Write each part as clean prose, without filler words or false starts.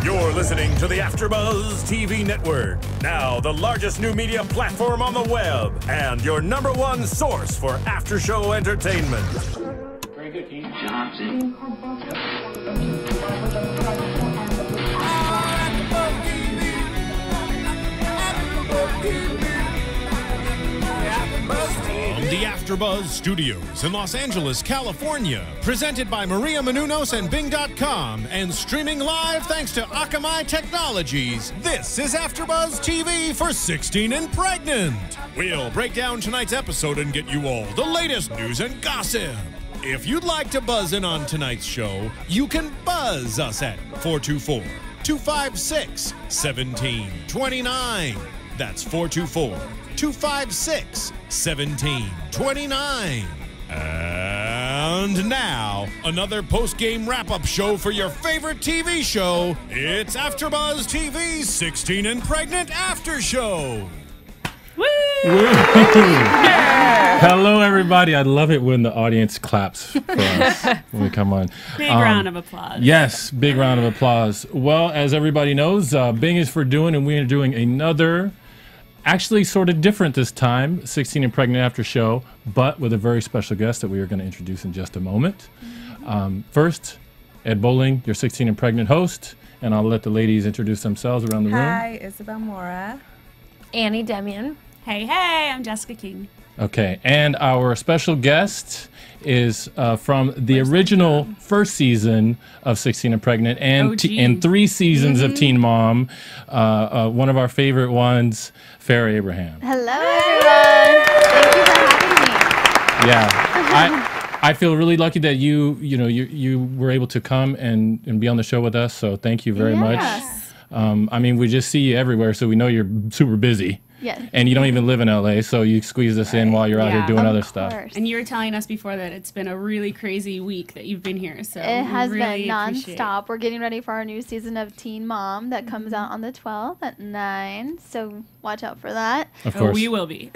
You're listening to the AFTERBUZZ TV network. Now the largest new media platform on the web and your #1 source for after-show entertainment. Very good, Dean Johnson. From the AFTERBUZZ Studios in Los Angeles, California, presented by Maria Menounos and Bing.com, and streaming live thanks to Akamai Technologies, this is AFTERBUZZ TV for 16 and Pregnant. We'll break down tonight's episode and get you all the latest news and gossip. If you'd like to buzz in on tonight's show, you can buzz us at 424-256-1729. That's 424-256-1729. And now, another post-game wrap-up show for your favorite TV show. It's AFTERBUZZ TV's 16 and Pregnant After Show. Woo! Hello, everybody. I love it when the audience claps for us when we come on. Big round of applause. Yes, big round of applause. Well, as everybody knows, Bing is for doing, and we are doing another, actually sort of different this time, 16 and Pregnant After Show, but with a very special guest that we are going to introduce in just a moment. First, Ed Bowling, your 16 and Pregnant host, and I'll let the ladies introduce themselves around the room. Hi, Isabel Mora. Annie Demyan. Hey, hey, I'm Jessica King. Okay, and our special guest is from the original first season of 16 and Pregnant and 3 seasons of Teen Mom, one of our favorite ones, Farrah Abraham. Hello, everyone. Thank you for having me. Yeah, I feel really lucky that you were able to come and be on the show with us, so thank you very much. I mean, we just see you everywhere, so we know you're super busy. Yes. And you don't even live in LA, so you squeeze us in while you're out here doing other stuff. And you were telling us before that it's been a really crazy week that you've been here. So it has really been nonstop. We're getting ready for our new season of Teen Mom that comes out on the 12th at 9. So watch out for that. Of course. We will be.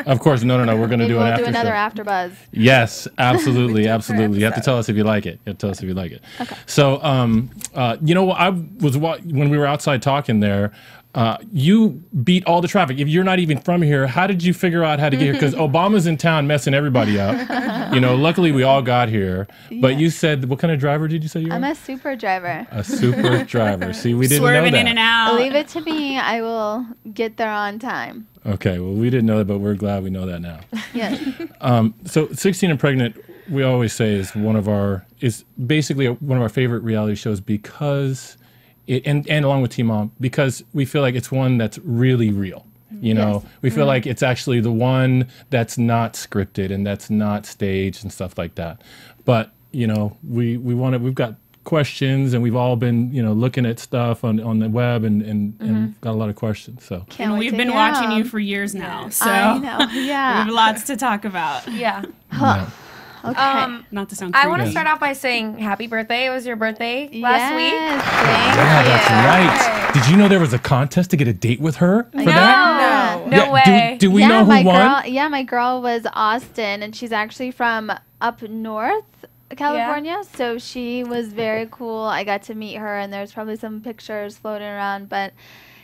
Of course. No. We're going to do an after show. We'll do another AfterBuzz. Yes, absolutely, absolutely. You have to tell us if you like it. Okay. So, you know, when we were outside talking there, you beat all the traffic. If you're not even from here, how did you figure out how to get here? Because Obama's in town messing everybody up. Luckily we all got here. But you said, what kind of driver did you say you were? I'm a super driver. A super driver. See, we didn't know that. Swerving in and out. Leave it to me. I will get there on time. Okay, well, we didn't know that, but we're glad we know that now. Yes. So 16 and Pregnant, we always say is basically one of our favorite reality shows because and along with Teen Mom, because we feel like it's one that's really real. We feel like it's actually the one that's not scripted and that's not staged and stuff like that. But we've got questions, and we've all been looking at stuff on the web and got a lot of questions. So and we've been watching you for years now. So I know. Yeah. we have lots to talk about. Yeah. Okay. Not to sound creepy. I want to start off by saying happy birthday. It was your birthday last week. Thank yeah, you. that's right. Did you know there was a contest to get a date with her for that? No way. Do we know who won? My girl was Austin, and she's actually from up north California, so she was very cool. I got to meet her, and there's probably some pictures floating around, but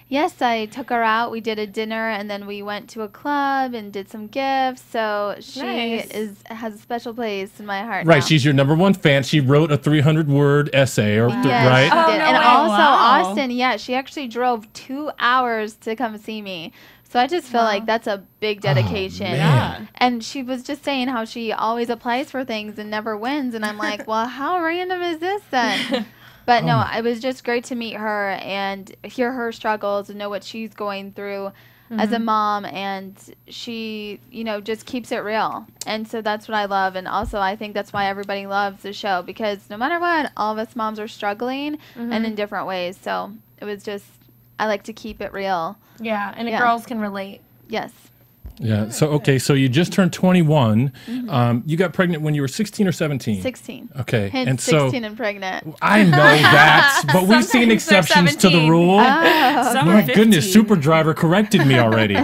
yes, I took her out. We did a dinner, and then we went to a club and did some gifts. So she has a special place in my heart. Right, now. she's your #1 fan. She wrote a 300-word essay, right? She did. And also Wow. Austin, she actually drove 2 hours to come see me. So I just feel like that's a big dedication. And she was just saying how she always applies for things and never wins. And I'm like, well, how random is this then? But no, it was just great to meet her and hear her struggles and know what she's going through as a mom. And she, just keeps it real. And so that's what I love. And also I think that's why everybody loves the show, because no matter what, all of us moms are struggling and in different ways. So it was just, I like to keep it real. Yeah, and the girls can relate. Yes. Yeah. So, okay. So you just turned 21. You got pregnant when you were 16 or 17? 16. Okay. Hence and so 16 and pregnant. I know that, but we've seen Sometimes they're exceptions to the 17. rule. Some My are goodness, 15. Super Driver corrected me already.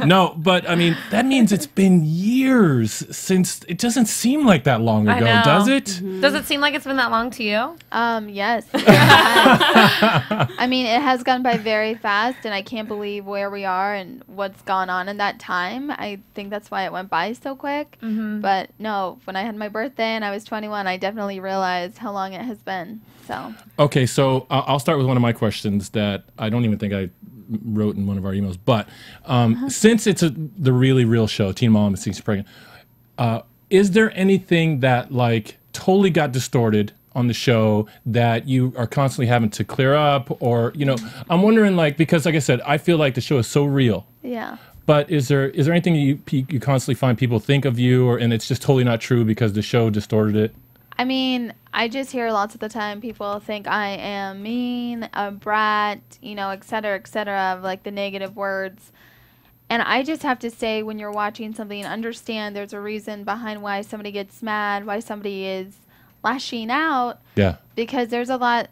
No, but I mean, that means it's been years since. It doesn't seem like that long I ago, know. does it? Does it seem like it's been that long to you? Yes. I mean, it has gone by very fast, and I can't believe where we are and what's gone on in that time. I think that's why it went by so quick. But no, when I had my birthday and I was 21, I definitely realized how long it has been. So. Okay, so I'll start with one of my questions that I don't even think I wrote in one of our emails. But since it's the really real show, Teen Mom and 16 Pregnant, is there anything that like totally got distorted on the show that you are constantly having to clear up? Or, you know, I'm wondering, like, because like I said, I feel like the show is so real. Yeah. But is there anything you constantly find people think of you, and it's just totally not true because the show distorted it? I mean, I just hear lots of the time people think I am mean, a brat, you know, et cetera, of like the negative words. And I just have to say, when you're watching something, understand there's a reason behind why somebody gets mad, why somebody is lashing out. Yeah. Because there's a lot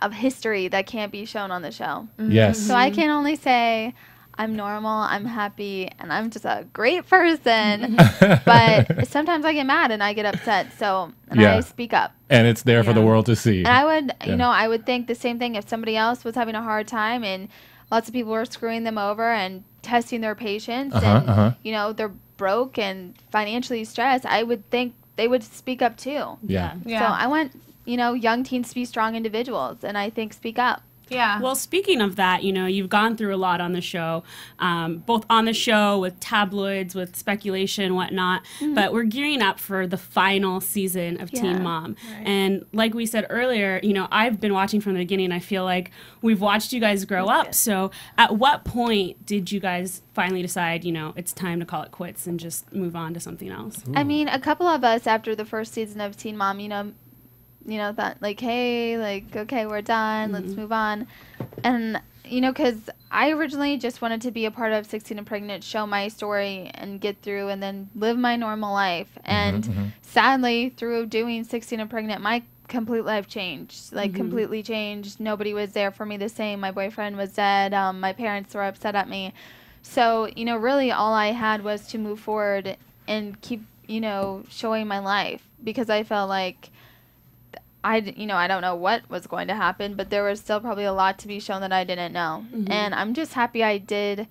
of history that can't be shown on the show. Yes. So I can only say I'm normal, I'm happy, and I'm just a great person. But sometimes I get mad and I get upset. So, and I speak up. And it's there for the world to see. And I would, you know, I would think the same thing if somebody else was having a hard time and lots of people were screwing them over and testing their patience and, you know, they're broke and financially stressed. I would think they would speak up too. Yeah. So I want, you know, young teens to be strong individuals, and I think speak up. Yeah. Well, speaking of that, you know, you've gone through a lot on the show, both on the show with tabloids, with speculation, whatnot. But we're gearing up for the final season of Teen Mom. Right. And like we said earlier, you know, I've been watching from the beginning. I feel like we've watched you guys grow up. So at what point did you guys finally decide, you know, it's time to call it quits and just move on to something else? I mean, a couple of us after the first season of Teen Mom, you know, thought like, hey, like, okay, we're done, let's move on. And, you know, because I originally just wanted to be a part of 16 and Pregnant, show my story and get through and then live my normal life. And sadly, through doing 16 and Pregnant, my complete life changed, like completely changed. Nobody was there for me the same. My boyfriend was dead. My parents were upset at me. So, you know, really all I had was to move forward and keep, you know, showing my life, because I felt like I don't know what was going to happen, but there was still probably a lot to be shown that I didn't know. And I'm just happy I did,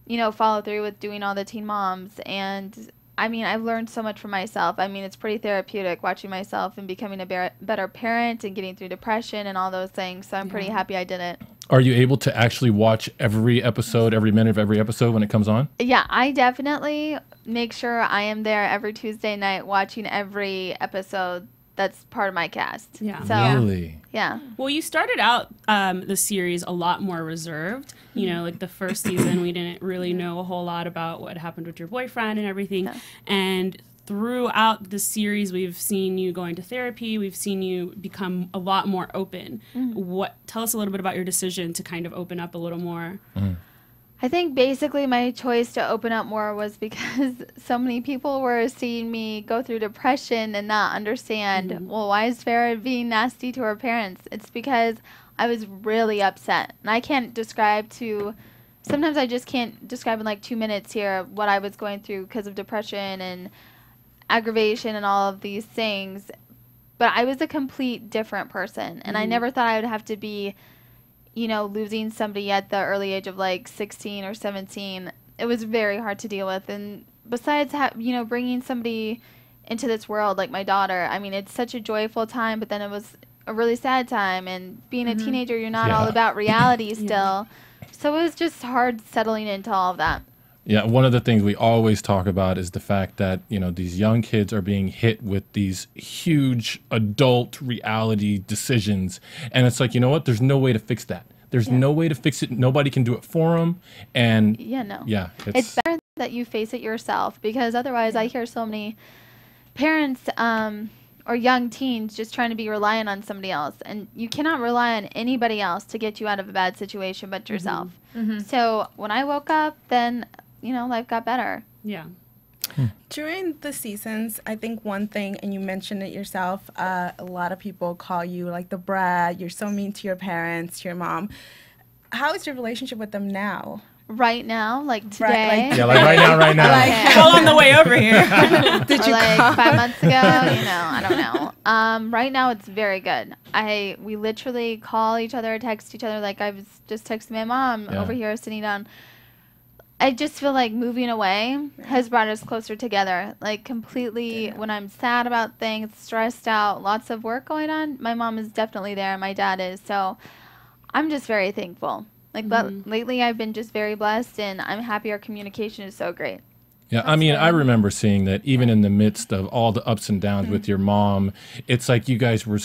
you know, follow through with doing all the Teen Moms. And I mean, I've learned so much from myself. I mean, it's pretty therapeutic watching myself and becoming a better parent and getting through depression and all those things. So I'm pretty happy I did it. Are you able to actually watch every episode, every minute of every episode when it comes on? Yeah, I definitely make sure I am there every Tuesday night watching every episode that's part of my cast. Yeah. So, Really? Yeah. Well, you started out the series a lot more reserved. You know, like the first season, we didn't really know a whole lot about what happened with your boyfriend and everything. Yeah. And throughout the series, we've seen you going to therapy. We've seen you become a lot more open. Tell us a little bit about your decision to kind of open up a little more. I think basically my choice to open up more was because so many people were seeing me go through depression and not understand, well, why is Farrah being nasty to her parents? It's because I was really upset. And I can't describe sometimes I just can't describe in like 2 minutes here what I was going through because of depression and aggravation and all of these things. But I was a complete different person. And I never thought I would have to be, you know, losing somebody at the early age of like 16 or 17. It was very hard to deal with. And besides, you know, bringing somebody into this world like my daughter, I mean, it's such a joyful time, but then it was a really sad time. And being a teenager, you're not all about reality still. So it was just hard settling into all of that. Yeah, one of the things we always talk about is the fact that, you know, these young kids are being hit with these huge adult reality decisions. And it's like, you know what? There's no way to fix that. There's no way to fix it. Nobody can do it for them. And yeah, it's better that you face it yourself, because otherwise I hear so many parents or young teens just trying to be reliant on somebody else. And you cannot rely on anybody else to get you out of a bad situation but yourself. So when I woke up, then life got better. Yeah. During the seasons, I think one thing, and you mentioned it yourself, a lot of people call you like the brat. You're so mean to your parents, to your mom. How is your relationship with them now? Right now, like today. Right, Yeah, like right now. Well, on the way over here. Did you like call? 5 months ago, I don't know. Right now it's very good. We literally call each other, text each other. Like I was just texting my mom over here sitting down. I just feel like moving away has brought us closer together. Like completely, when I'm sad about things, stressed out, lots of work going on, my mom is definitely there. My dad is. So I'm just very thankful. Like lately I've been just very blessed, and I'm happy our communication is so great. Yeah, I mean, I remember seeing that even in the midst of all the ups and downs with your mom, it's like you guys were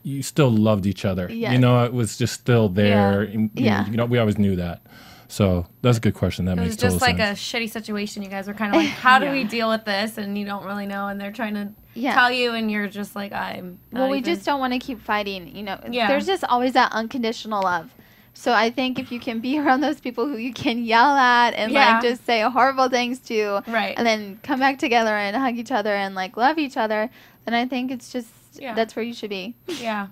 you still loved each other. Yes. It was just still there. And, we always knew that. So that's a good question. That makes total sense. It was just like a shitty situation. You guys were kind of like, how do we deal with this? And you don't really know. And they're trying to tell you, and you're just like, I'm not Well, we just don't want to keep fighting. Yeah. There's just always that unconditional love. So I think if you can be around those people who you can yell at and like just say horrible things to, and then come back together and hug each other and like love each other, then I think it's just that's where you should be. Yeah.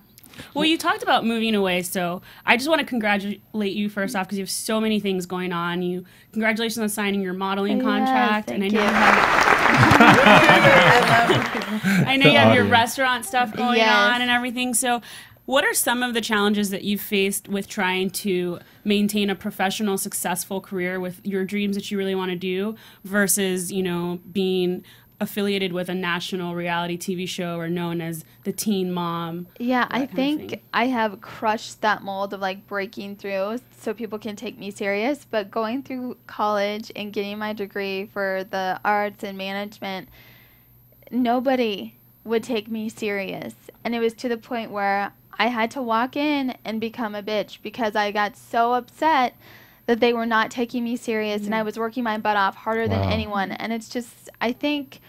Well, you talked about moving away, so I just want to congratulate you first off because you have so many things going on. Congratulations on signing your modeling contract, and I know you have your restaurant stuff going on and everything. So, what are some of the challenges that you've faced with trying to maintain a professional, successful career with your dreams that you really want to do versus, being affiliated with a national reality TV show or known as the teen mom? Yeah, I think I have crushed that mold of like breaking through so people can take me serious. But going through college and getting my degree for the arts and management, nobody would take me serious. And it was to the point where I had to walk in and become a bitch because I got so upset that they were not taking me serious and I was working my butt off harder than anyone. And it's just, I think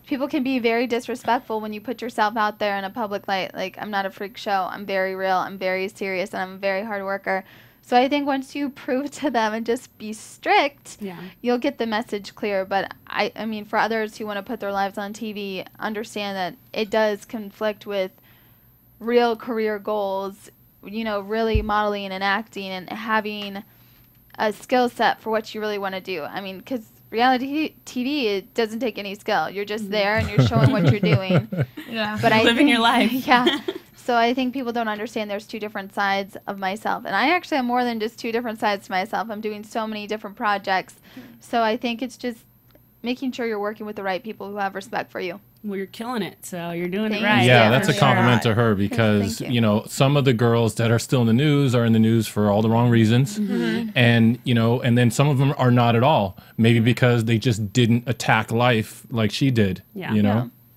people can be very disrespectful when you put yourself out there in a public light. Like, I'm not a freak show. I'm very real. I'm very serious, and I'm a very hard worker. So I think once you prove to them and just be strict, you'll get the message clear. But I mean, for others who want to put their lives on TV, understand that it does conflict with real career goals, really modeling and acting and having a skill set for what you really want to do. I mean, because reality TV, it doesn't take any skill. You're just there and you're showing what you're doing. But living your life. So I think people don't understand there's two different sides of myself. And I actually have more than just two different sides to myself. I'm doing so many different projects. So I think it's just making sure you're working with the right people who have respect for you. Well, you're killing it, so you're doing it right. Yeah, that's a compliment to her because, some of the girls that are still in the news are in the news for all the wrong reasons. And, and then some of them are not at all. Maybe because they just didn't attack life like she did,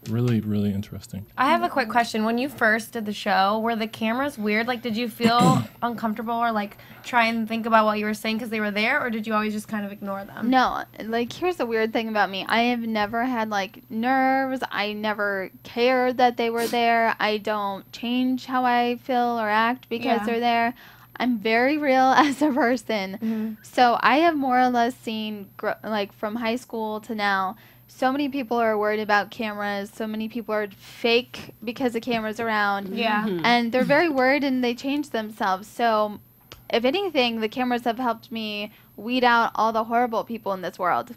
Really, really interesting. I have a quick question. When you first did the show, were the cameras weird? Like, did you feel uncomfortable or, like, try and think about what you were saying because they were there? Or did you always just kind of ignore them? No. Like, here's the weird thing about me. I have never had, like, nerves. I never cared that they were there. I don't change how I feel or act because they're there. I'm very real as a person. So I have more or less seen, like, from high school to now, so many people are worried about cameras. So many people are fake because the camera's around. And they're very worried and they change themselves. So if anything, the cameras have helped me weed out all the horrible people in this world.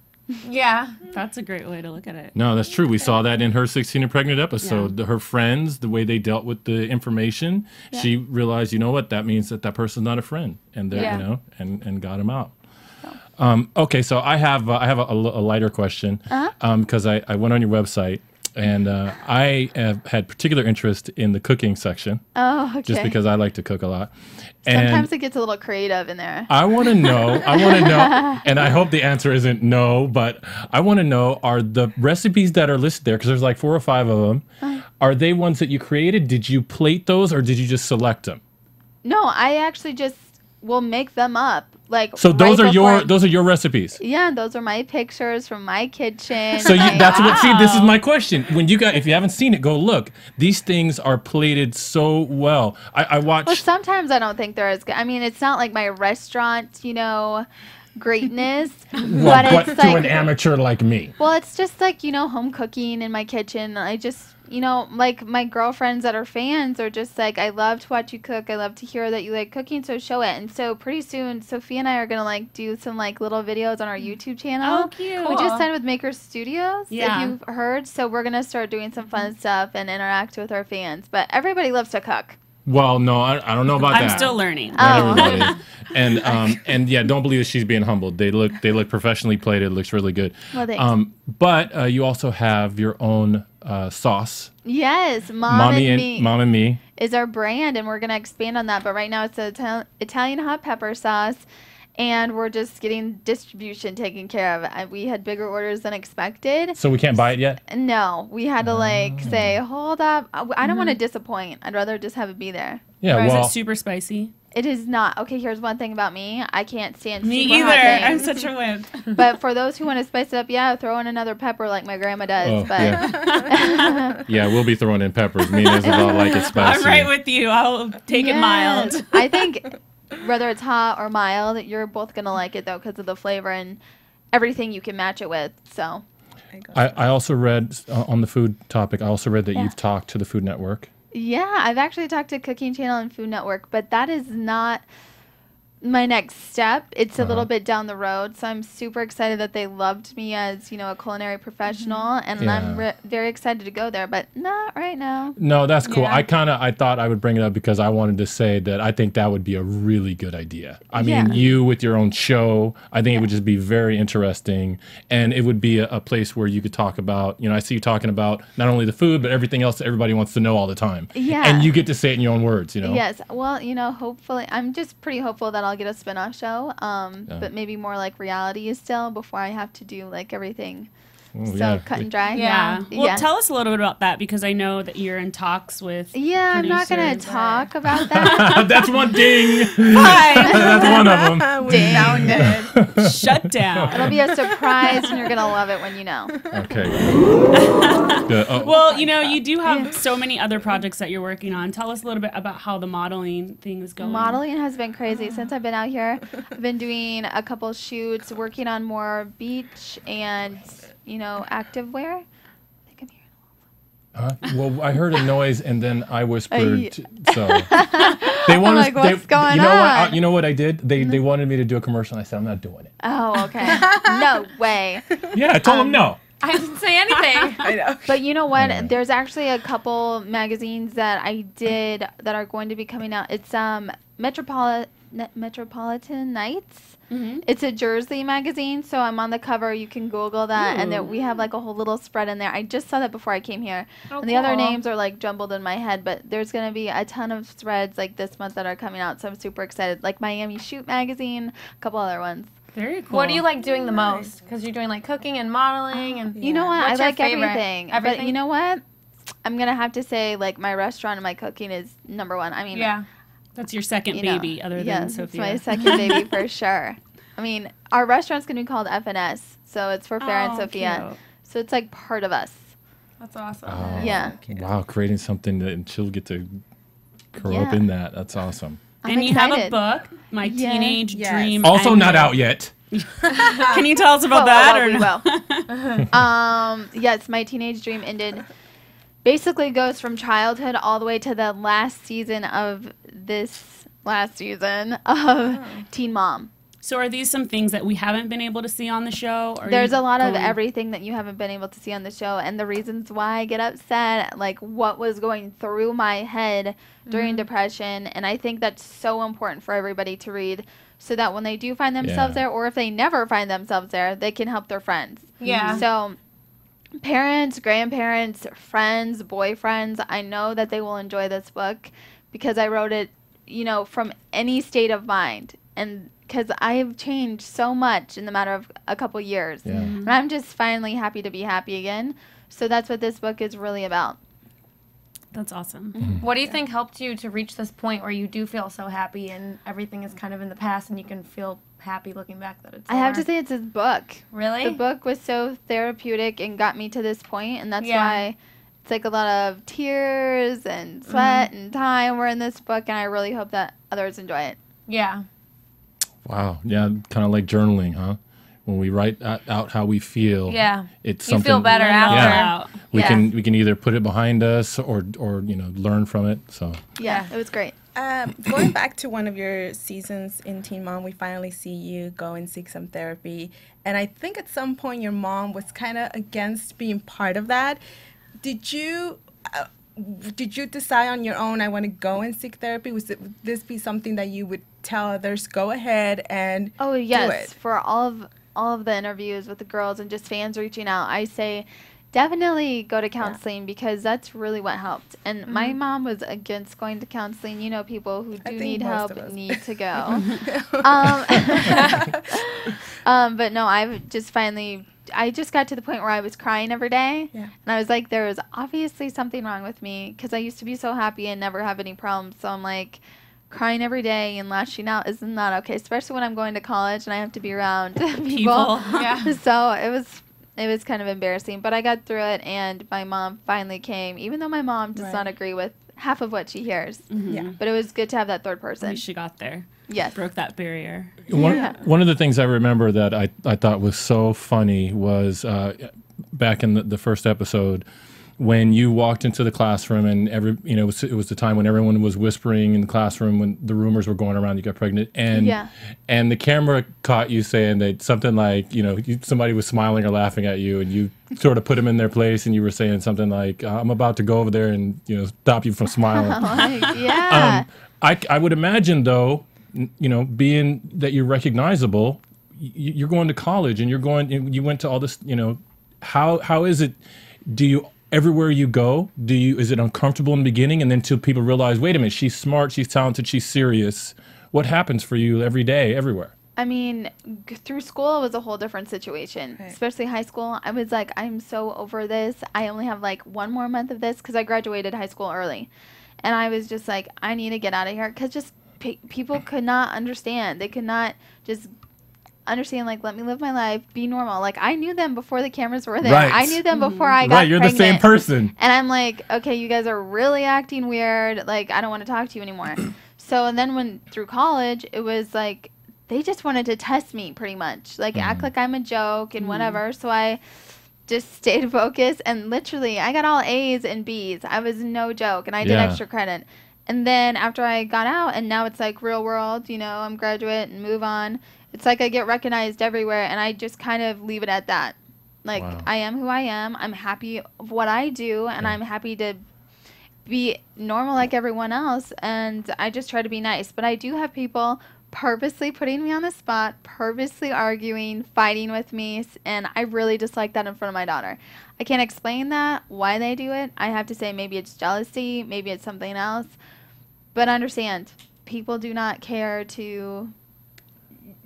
That's a great way to look at it. No, that's true. We saw that in her 16 and Pregnant episode. Her friends, the way they dealt with the information, she realized, that means that person's not a friend. And they're, and got him out. Okay, so I have a lighter question because I went on your website and I have had particular interest in the cooking section. Oh, okay. Just because I like to cook a lot. Sometimes it gets a little creative in there. I want to know, and I hope the answer isn't no, but I want to know, are the recipes that are listed there, because there's like 4 or 5 of them, are they ones that you created? Did you plate those or did you just select them? No, I actually just will make them up. Like, so those are your recipes. Yeah, those are my pictures from my kitchen. So this is my question. When if you haven't seen it, go look. These things are plated so well. I watch. Well, sometimes I don't think they're as good. I mean, it's not like my restaurant, greatness, Well, but but it's to like an amateur like me. well, it's just like, home cooking in my kitchen. I just, like my girlfriends that are fans are just like, I love to watch you cook. I love to hear that you like cooking, so show it. And so pretty soon, Sophia and I are going to like do some like little videos on our YouTube channel. Oh, cute. We just signed with Maker Studios, Yeah. if you've heard. So we're going to start doing some fun stuff and interact with our fans. But everybody loves to cook. Well, no, I don't know about that. I'm still learning. Not everybody. And yeah, don't believe that she's being humbled. They look professionally plated. It looks really good. Well, thanks. But you also have your own sauce. Yes, Mom and Me is our brand, and we're going to expand on that. But right now it's the Italian hot pepper sauce, and we're just getting distribution taken care of. We had bigger orders than expected. So we can't buy it yet? No, we had to say, hold up. I don't want to disappoint. I'd rather just have it be there. Yeah, Or well, is it super spicy? It is not. Okay, here's one thing about me. I can't stand Me super either. hot I'm things. such a wimp. But for those who want to spice it up, yeah, throw in another pepper like my grandma does. Oh, but yeah. Yeah, we'll be throwing in peppers. Me and Isabel like it spicy. I'm right with you. I'll take it mild. Yes. I think whether it's hot or mild, you're both going to like it, though, because of the flavor and everything you can match it with. So I also read, on the food topic, I also read that you've talked to the Food Network. yeah, I've actually talked to Cooking Channel and Food Network, but that is not my next step. It's a little bit down the road, so I'm super excited that they loved me as a culinary professional, and Yeah. I'm very excited to go there, but not right now. No, that's cool. Yeah. I thought I would bring it up because I wanted to say that I think that would be a really good idea. I mean, Yeah. you with your own show, I think it would just be very interesting, and it would be a place where you could talk about, I see you talking about not only the food, but everything else that everybody wants to know all the time. Yeah. And you get to say it in your own words, Yes. Well, hopefully, I'm just pretty hopeful that I'll get a spin-off show, but maybe more like reality still before I have to do like everything cut and dry. Yeah. Well, Yeah. tell us a little bit about that because I know that you're in talks with. Yeah, I'm not going to producers. talk about that. That's one ding. Fine. That's one of them. We found it. Shut down. It'll be a surprise, and you're going to love it when you know. Okay. Good. Oh, Well, you do have so many other projects that you're working on. Tell us a little bit about how the modeling thing is going. Modeling has been crazy since I've been out here. I've been doing a couple shoots, working on more beach and, active wear. I think I'm hearing well, I heard a noise and then I whispered. So they wanted. like, what's going you know on? What? You know what I did? They wanted me to do a commercial. And I said I'm not doing it. Oh, okay. No way. Yeah, I told them no. I didn't say anything. I know. But you know what? There's actually a couple magazines that I did that are going to be coming out. It's Metropolitan Nights. Mm-hmm. It's a Jersey magazine, so I'm on the cover. You can Google that, and then we have like a whole little spread in there. I just saw that before I came here, and the other cool. names are like jumbled in my head. But there's gonna be a ton of threads like this month that are coming out, so I'm super excited. Like Miami Shoot magazine, a couple other ones. Very cool. What do you like doing the most? Because you're doing like cooking and modeling and You know what? What's I your like favorite? everything. But Everything? you know what? I'm gonna have to say like my restaurant and my cooking is number one. I mean, yeah. That's your second baby, other than yes, Sophia. it's my second baby for sure. I mean, our restaurant's gonna be called FNS, so it's for Farrah and Sophia. Cute. So it's like part of us. That's awesome. Oh, Yeah. Wow, creating something that she'll get to grow up Yeah. in that. That's awesome. I'm And you have a excited. book, My Yes. Teenage Yes. Dream. Also not Ended. out yet. Can you tell us about Oh, that? well, or we no? will. Yes, my teenage dream ended. Basically goes from childhood all the way to the last season of Teen Mom. So are these some things that we haven't been able to see on the show? Or are There's you a lot of going- everything that you haven't been able to see on the show, and the reasons why I get upset, like what was going through my head during depression, and I think that's so important for everybody to read, so that when they do find themselves Yeah. there, or if they never find themselves there, they can help their friends. Yeah. So, parents, grandparents, friends, boyfriends, I know that they will enjoy this book because I wrote it, from any state of mind, and because I've changed so much in the matter of a couple years. Yeah. And I'm just finally happy to be happy again. So that's what this book is really about. That's awesome. What do you think helped you to reach this point where you do feel so happy and everything is kind of in the past and you can feel happy looking back that it's I have to over? say it's this book. Really? The book was so therapeutic and got me to this point, and that's Yeah. why it's like a lot of tears and sweat and time were in this book, and I really hope that others enjoy it. Yeah. Wow. Yeah, kind of like journaling, huh? When we write out how we feel, it's you something. feel better after. We can either put it behind us or learn from it. So yeah, it was great. Going back to one of your seasons in Teen Mom, we finally see you go and seek some therapy. And I think at some point your mom was kind of against being part of that. Did you decide on your own, I want to go and seek therapy? Would this be something that you would tell others, go ahead and do it? For all of the interviews with the girls and just fans reaching out, I say definitely go to counseling because that's really what helped. And my mom was against going to counseling. You know, people who do need help need to go. But no, I just got to the point where I was crying every day. Yeah. And I was like, there was obviously something wrong with me because I used to be so happy and never have any problems. So I'm like, crying every day and lashing out is not okay, especially when I'm going to college and I have to be around people. So it was kind of embarrassing, but I got through it, and my mom finally came, even though my mom does not agree with half of what she hears. But it was good to have that third person. At least she got there. Yes. Broke that barrier. One of the things I remember that I thought was so funny was back in the first episode when you walked into the classroom and it was the time when everyone was whispering in the classroom when the rumors were going around you got pregnant, and the camera caught you saying that something like somebody was smiling or laughing at you, and you sort of put them in their place, and you were saying something like, I'm about to go over there and stop you from smiling. I would imagine though, being that you're recognizable, you're going to college and you went to all this, how is it, do you everywhere you go, is it uncomfortable in the beginning, and then till people realize, wait a minute, she's smart, she's talented, she's serious? What happens for you every day, everywhere? I mean, through school it was a whole different situation, especially high school. I was like, I'm so over this. I only have like 1 more month of this because I graduated high school early. And I was just like, I need to get out of here because just people could not understand. They could not just understand, like, let me live my life, be normal. Like, I knew them before the cameras were there. I knew them before I got you're pregnant. The same person. And I'm like, okay, you guys are really acting weird. Like, I don't want to talk to you anymore. So, and then when through college, it was like, they just wanted to test me pretty much. Like, act like I'm a joke and whatever. So I just stayed focused. And literally, I got all A's and B's. I was no joke. And I did extra credit. And then after I got out, and now it's like real world, I'm graduate and move on. It's like I get recognized everywhere, and I just kind of leave it at that. Like, I am who I am. I'm happy of what I do, and I'm happy to be normal like everyone else, and I just try to be nice. But I do have people purposely putting me on the spot, purposely arguing, fighting with me, and I really dislike that in front of my daughter. I can't explain that, why they do it. I have to say maybe it's jealousy, maybe it's something else. But understand, people do not care to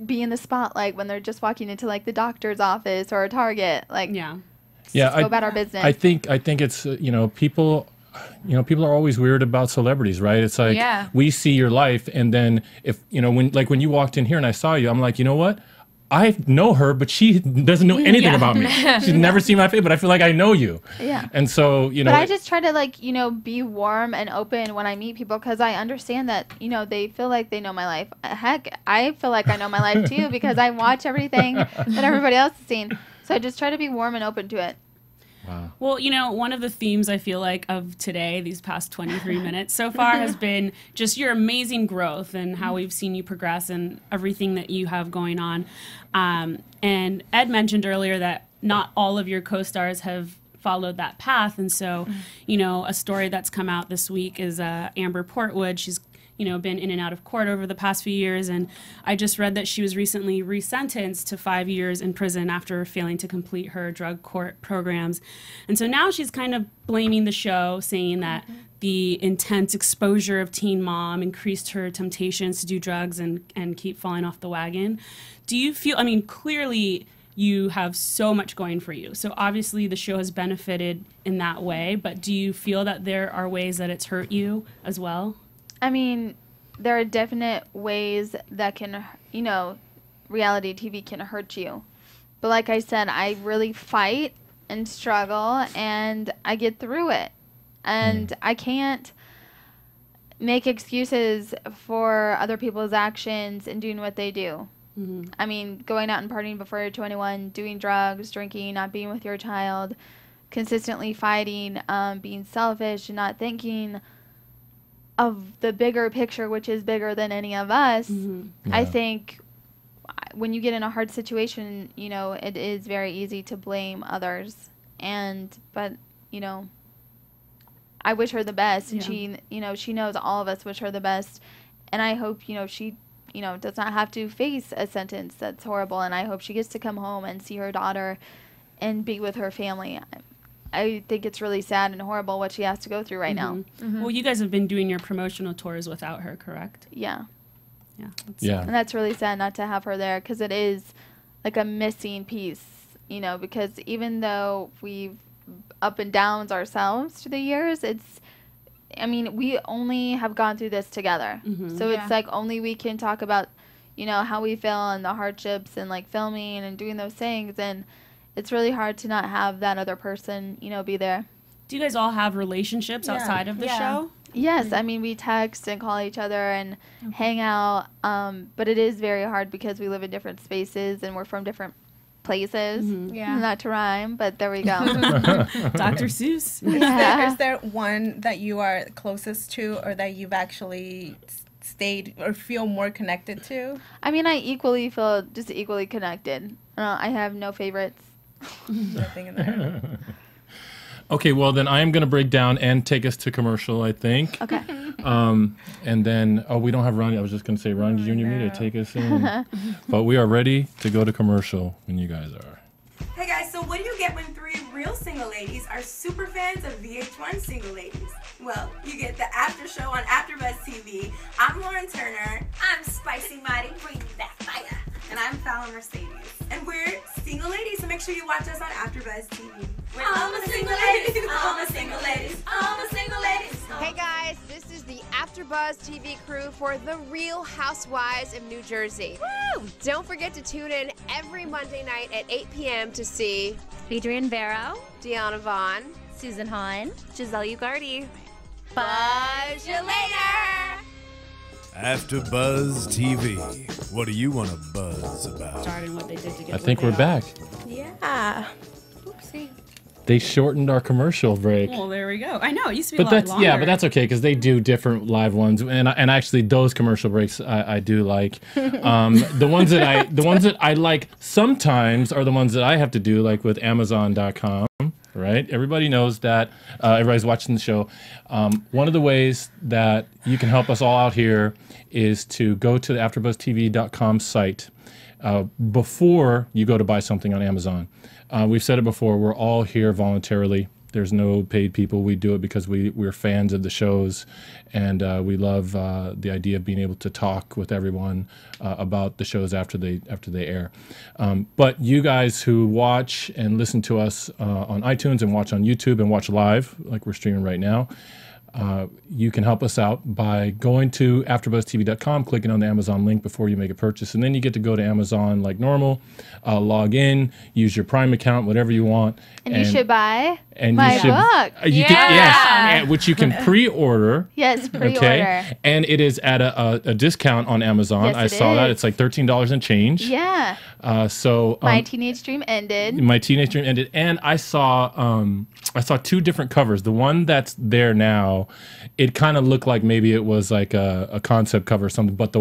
be in the spotlight when they're just walking into like the doctor's office or a Target. Like, go about our business. I think it's people are always weird about celebrities, right? It's like we see your life, and then if when you walked in here and I saw you, I'm like, you know what? I know her, but she doesn't know anything about me. She's never seen my face, but I feel like I know you. Yeah. And so, But I just try to be warm and open when I meet people because I understand that, they feel like they know my life. Heck, I feel like I know my life too because I watch everything that everybody else is seeing. So I just try to be warm and open to it. Wow. Well, one of the themes I feel like of today, these past 23 minutes so far, has been just your amazing growth and how we've seen you progress and everything that you have going on. And Ed mentioned earlier that not all of your co-stars have followed that path. And so, a story that's come out this week is Amber Portwood. She's been in and out of court over the past few years. And I just read that she was recently resentenced to 5 years in prison after failing to complete her drug court programs. And so now she's kind of blaming the show, saying that the intense exposure of Teen Mom increased her temptations to do drugs and keep falling off the wagon. Do you feel, clearly you have so much going for you. So obviously the show has benefited in that way, but do you feel that there are ways that it's hurt you as well? There are definite ways that can, reality TV can hurt you. But like I said, I really fight and struggle, and I get through it. And I can't, make excuses for other people's actions and doing what they do. I mean, going out and partying before you're 21, doing drugs, drinking, not being with your child, consistently fighting, being selfish and not thinking of the bigger picture, which is bigger than any of us. I think when you get in a hard situation, you know, it is very easy to blame others. But, you know, I wish her the best. And she, you know, she knows all of us wish her the best. And I hope, you know, she, you know, does not have to face a sentence that's horrible. And I hope she gets to come home and see her daughter and be with her family. I think it's really sad and horrible what she has to go through right now. Well, you guys have been doing your promotional tours without her, correct? Yeah. Yeah. And that's really sad not to have her there, because it is like a missing piece, you know, because even though we've up and downs ourselves through the years, I mean, we only have gone through this together. So it's like only we can talk about, you know, how we feel and the hardships and like filming and doing those things. And it's really hard to not have that other person, you know, be there. Do you guys all have relationships outside of the show? Yes. I mean, we text and call each other and hang out. But it is very hard because we live in different spaces and we're from different places. Not to rhyme, but there we go. Dr. Seuss. Is there one that you are closest to, or that you've actually stayed or feel more connected to? I mean, I equally feel just equally connected. I have no favorites. Nothing in there. Okay, well then I am going to break down and take us to commercial, I think. Okay. And then, we don't have Ronnie. I was just going to say, Ronnie, you need me to take us in. But we are ready to go to commercial when you guys are. Hey guys, so what do you get when 3 real single ladies are super fans of VH1 Single Ladies? Well, you get the after show on AFTERBUZZ TV. I'm Lauren Turner. I'm Spicy Mighty, bringing you that fire. And I'm Fallon Mercedes. And we're single ladies, so make sure you watch us on AFTERBUZZ TV. We're all the single ladies, all the single ladies, all the single ladies. Hey guys, this is the AFTERBUZZ TV crew for The Real Housewives of New Jersey. Woo! Don't forget to tune in every Monday night at 8 p.m. to see Adrienne Barrow, Deanna Vaughn, Susan Hahn, Giselle Ugardi. Buzz you later! AfterBuzz TV. What do you want to buzz about? Starting what they did to get I think we're back. Yeah. Oopsie. They shortened our commercial break. Well, there we go. I know, it used to be But a lot that's longer. but that's okay because they do different live ones, and actually those commercial breaks I do like. The ones that I like sometimes are the ones that I have to do, like with Amazon.com. Right, everybody knows that. Everybody's watching the show. One of the ways that you can help us all out here is to go to the AfterBuzzTV.com site before you go to buy something on Amazon. We've said it before. We're all here voluntarily. There's no paid people. We do it because we're fans of the shows, and we love the idea of being able to talk with everyone about the shows after they air. But you guys who watch and listen to us on iTunes and watch on YouTube and watch live, like we're streaming right now, you can help us out by going to AfterBuzzTV.com, clicking on the Amazon link before you make a purchase, and then you get to go to Amazon like normal, log in, use your Prime account, whatever you want. And you should buy and my you should, book. Yes, which you can pre-order. Yes, pre-order. Okay, and it is at a discount on Amazon. Yes, I saw that. It's like $13 and change. Yeah. So my teenage dream ended. My teenage dream ended, and I saw 2 different covers. The one that's there now, it kind of looked like maybe it was like a concept cover or something. But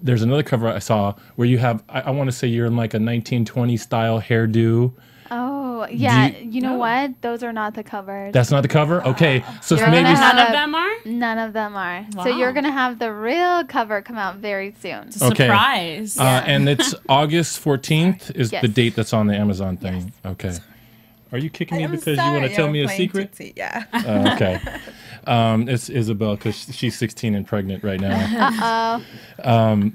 there's another cover I saw where you have, I want to say you're in like a 1920 style hairdo. Oh, yeah. You know what? Those are not the covers. That's not the cover? Okay. So You're maybe none of them are? None of them are. Wow. So you're going to have the real cover come out very soon. It's a surprise. And it's August 14th is Yes. the date that's on the Amazon thing. Yes. Okay. Are you kicking me because you want to tell me a secret? Yeah. Okay. It's Isabel because she's 16 and pregnant right now. Uh-oh.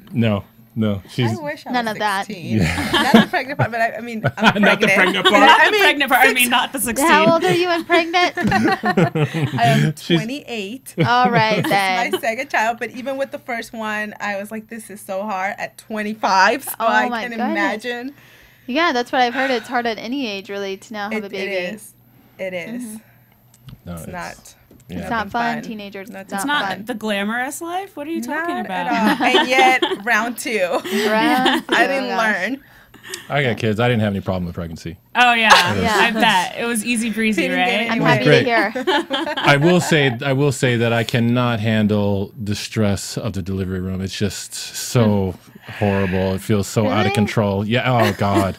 No, she's I wish I none was of that. 16. Not the pregnant part, but I mean, I'm pregnant. Not the pregnant part. Not the pregnant part. I mean, not the 16. How old are you and pregnant? I am 28. All right, This then. is my second child, but even with the first one, I was like, this is so hard at 25. So I my can goodness. imagine. Yeah, that's what I've heard. It's hard at any age, really, to now have a baby. It is. It is. No, it's not. Yeah. It's not fun, teenagers. No, It's It's not not fun. the glamorous life. What are you talking Not about? at all. And yet, round 2. Round I two, didn't gosh. learn. I got kids. I didn't have any problem with pregnancy. Oh yeah, Yeah. I bet it was easy breezy, Didn't get right? I'm It was happy great. to hear. I will say that I cannot handle the stress of the delivery room. It's just so horrible. It feels so out of Really? control. Yeah. Oh God.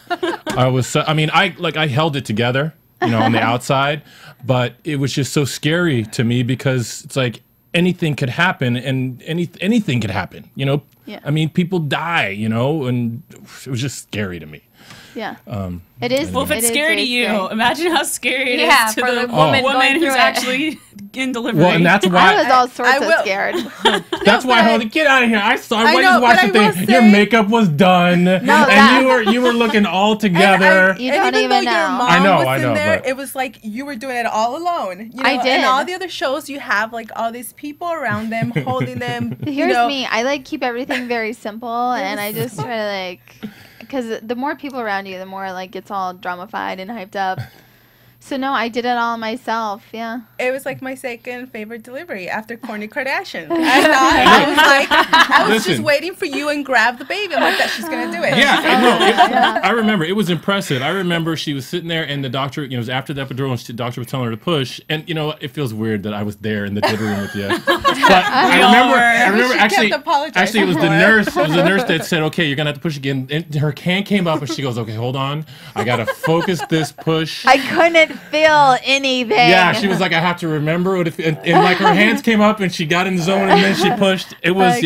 I held it together, on the outside, but it was just so scary to me because it's like anything could happen and anything could happen, Yeah. I mean, people die, and it was just scary to me. Yeah. It is. Well, if it's it is scary to very you, scary. imagine how scary it Yeah, is to for the the woman going who's through it. actually in delivery. Well, and that's I why was all sorts I of will- scared. that's why I told get out of here. I know, just watched but the I will thing. Your say- makeup was done, and that- you were looking all together. You and don't even even though know. your mom I know, was in there, but- it was like you were doing it all alone. I did. And all the other shows, you have like all these people around them, holding them. Here's me. I like keep everything very simple, and I just try to like, because the more people around you, the more like it's all dramified and hyped up. So no, I did it all myself. Yeah. It was like my second favorite delivery after Kourtney Kardashian. I was just Listen. waiting for you and grab the baby. I'm like, that she's gonna do it. Yeah, I know. I remember it was impressive. I remember she was sitting there, and the doctor, it was after the epidural, and the doctor was telling her to push. And it feels weird that I was there in the delivery room with you. But I remember She actually, kept apologizing actually it was the for it. nurse. It was the nurse that said, "Okay, you're gonna have to push again." And her hand came up, and she goes, "Okay, hold on, I gotta focus this push." I couldn't feel anything. Yeah, she was like, "I have to remember what," and like her hands came up, and she got in the zone, and then she pushed. It was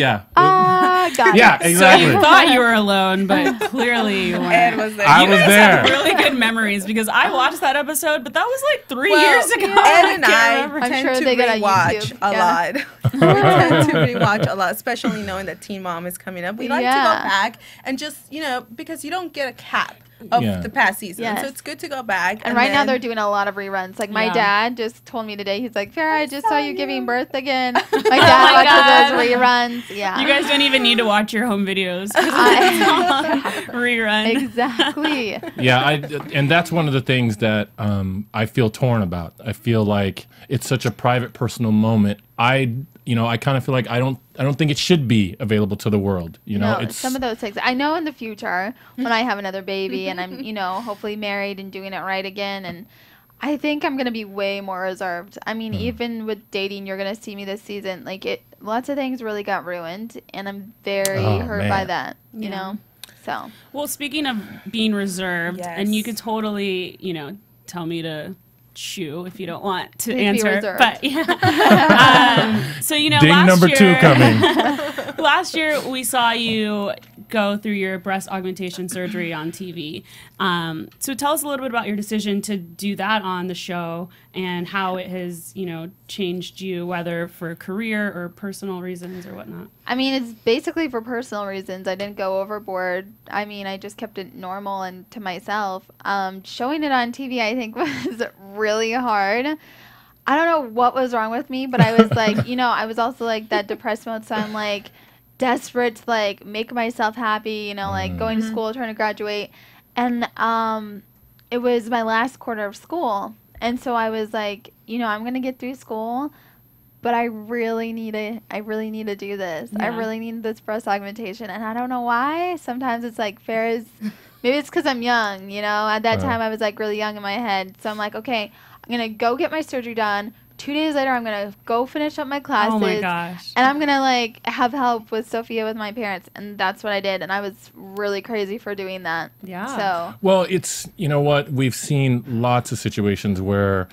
Got yeah, it. exactly. So you thought you were alone, but clearly you weren't. Ed was there. I You was guys there. have really good memories because I watched that episode, but that was like 3 Well, years ago. Ed and can't I remember. tend sure to they get on rewatch YouTube. a Yeah. lot. We tend to rewatch a lot, especially knowing that Teen Mom is coming up. We like to go Yeah. back and just, because you don't get a cap of Yeah. the past season. Yes. So it's good to go back. And right now then- they're doing a lot of reruns. Like my Yeah. dad just told me today, he's like, Farrah, I just saw you giving birth again. My dad watches those reruns. Yeah. You guys don't even need to watch your home videos. 'Cause it's on rerun. Exactly. Yeah, and that's one of the things that I feel torn about. I feel like it's such a private, personal moment. I kind of feel like I don't think it should be available to the world. No, It's some of those things. I know in the future when I have another baby and I'm, hopefully married and doing it right again, and I think I'm gonna be way more reserved. I mean, even with dating, you're gonna see me this season. Like lots of things really got ruined, and I'm very hurt by man. that. You Yeah. know, so. Well, speaking of being reserved, Yes. and you could totally, tell me to shoo if you don't want to Please be answer. reserved. But yeah. So ding last number year, 2 coming. Last year we saw you go through your breast augmentation surgery on TV. So tell us a little bit about your decision to do that on the show and how it has, changed you, whether for career or personal reasons or whatnot. I mean, it's basically for personal reasons. I didn't go overboard. I mean, I just kept it normal and to myself. Showing it on TV, I think, was really hard. I don't know what was wrong with me, but I was like, I was also like that depressed mode. So I'm like desperate to like make myself happy, like going to school, trying to graduate. And it was my last quarter of school. And so I was like, I'm going to get through school, but I really need to do this. I Yeah. really need this breast augmentation. And I don't know why. Sometimes it's like Farrah's, maybe it's because I'm young, At that time I was like really young in my head. So I'm like, okay, I'm going to go get my surgery done. 2 days later, I'm going to go finish up my classes. Oh my gosh. And I'm going to like have help with Sophia with my parents. And that's what I did. And I was really crazy for doing that. Yeah. So Well, it's, what, we've seen lots of situations where,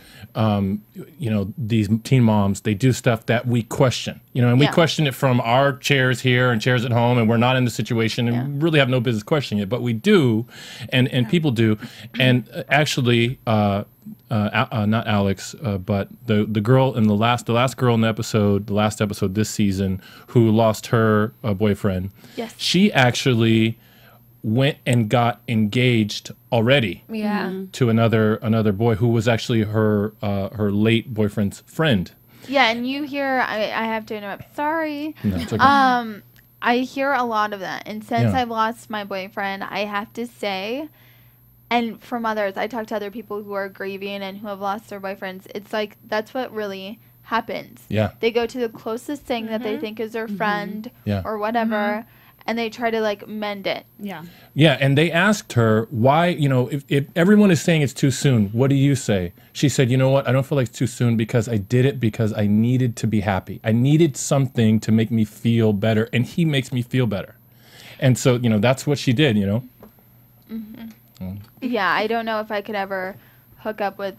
these teen moms, they do stuff that we question, and we Yeah. question it from our chairs here and chairs at home, and we're not in the situation and we really have no business questioning it, but we do, and people do. And actually, not Alex, but the girl in the last girl in the last episode this season who lost her boyfriend. Yes. She actually went and got engaged already Yeah. to another boy who was actually her late boyfriend's friend. yeah, and you hear, I have to interrupt. Sorry. No, it's okay. I hear a lot of that. And since Yeah. I lost my boyfriend, I have to say And from others, I talk to other people who are grieving and who have lost their boyfriends. It's like that's what really happens. Yeah. They go to the closest thing that they think is their friend or whatever, and they try to like mend it. Yeah. Yeah, and they asked her why, if everyone is saying it's too soon, what do you say? She said, you know what, I don't feel like it's too soon because I did it because I needed to be happy. I needed something to make me feel better, and he makes me feel better. And so, that's what she did, Yeah, I don't know if I could ever hook up with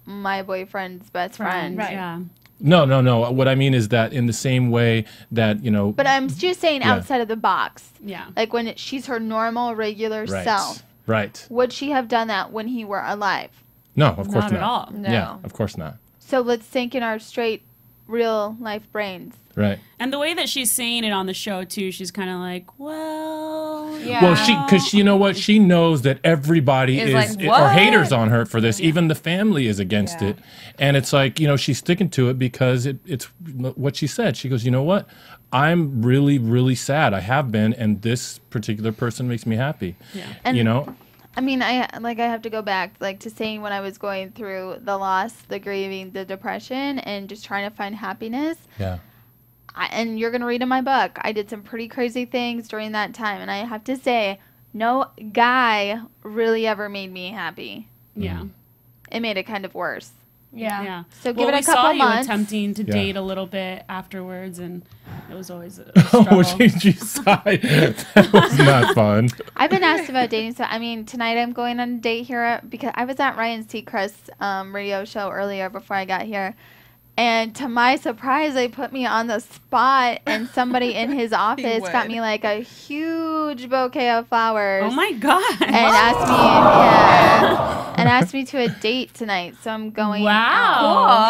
my boyfriend's best friend. Right. Yeah. No. What I mean is that in the same way that, But I'm just saying outside of the box. Yeah. Like when she's her normal, regular self. Right. Would she have done that when he were alive? No, of course not. Not at all. No. Yeah, of course not. So let's think in our straight, real life brains. Right. And the way that she's saying it on the show too, she's kind of like, well, Yeah. Well, because you know what? She knows that everybody Is is like, are what? haters on her for this. Even the family is against it. And it's like, she's sticking to it because it's what she said. She goes, you know what? I'm really, really sad. I have been. And this particular person makes me happy. Yeah. And I mean, I have to go back to saying when I was going through the loss, the grieving, the depression, and just trying to find happiness. Yeah. And you're going to read in my book, I did some pretty crazy things during that time. And I have to say, no guy really ever made me happy. Yeah. It made it kind of worse. Yeah. So give it a we couple saw you months. attempting to date a little bit afterwards, and it was always a Oh, struggle. you sighed. That was not fun. I've been asked about dating. So, I mean, tonight I'm going on a date here because I was at Ryan Seacrest's radio show earlier before I got here. And to my surprise, they put me on the spot, and somebody in his office got me like a huge bouquet of flowers. Oh my god! And asked me to a date tonight. So I'm going. Wow.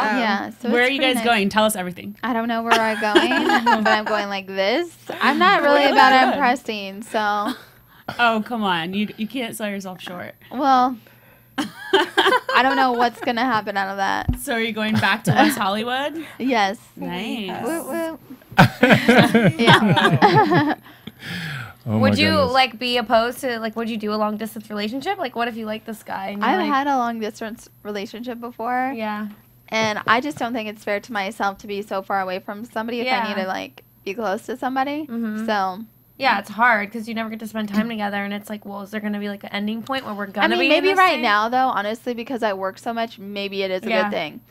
Cool. Yeah. So Where are it's you pretty guys nice. going? Tell us everything. I don't know where I'm going, but I'm going like this. I'm not really about impressing, so. Oh, come on. You can't sell yourself short. Well, I don't know what's going to happen out of that. So are you going back to West Hollywood? Yes. Nice. Woo, woo. Yeah. Oh Would my you goodness. be opposed to would you do a long distance relationship? What if you like this guy? And you're I've like, had a long distance relationship before. Yeah. And I just don't think it's fair to myself to be so far away from somebody if I need to be close to somebody. Mhm. So Yeah, it's hard because you never get to spend time together, and it's like, well, is there going to be an ending point where we're gonna be? maybe in this right thing? now though, honestly, because I work so much, maybe it is a good thing.